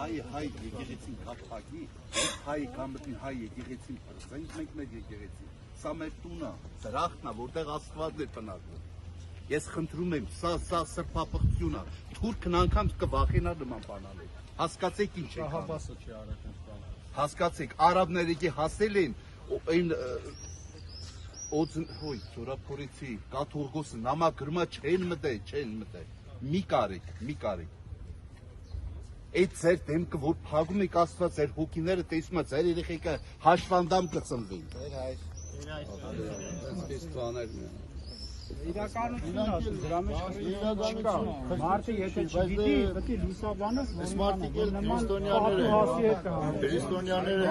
հայ եկեղեցին կապակի, հայ կամտին հայ եկեղեցին պրծենք մենք մեր եկեղեցին։ Սա մեր տունը, դրախտն է, որտեղ Աստված է բնակվում։ Ես խնդրում եմ, սա սրբապղծություն է, թուրքն անգամ կվախենա նման բան անել։ Հասկացեք ինչ եք անում։ Հասկացեք, արաբները եկի հասել են այն Զորափորեցի, կաթողիկոսը նամակրմա չեն մտել։ Մի կարեք։ Այդ ձեր դեմքը որ փակում եք Աստված, ձեր հոգիները տեսնում է, ձեր երեխեքը հաշվանդամ կծնվին։ Իրականությունն է, դրա մեջ չկա։ Մարդը եթե չգիտի, պետք է լուսաբանը քրիստոնյաները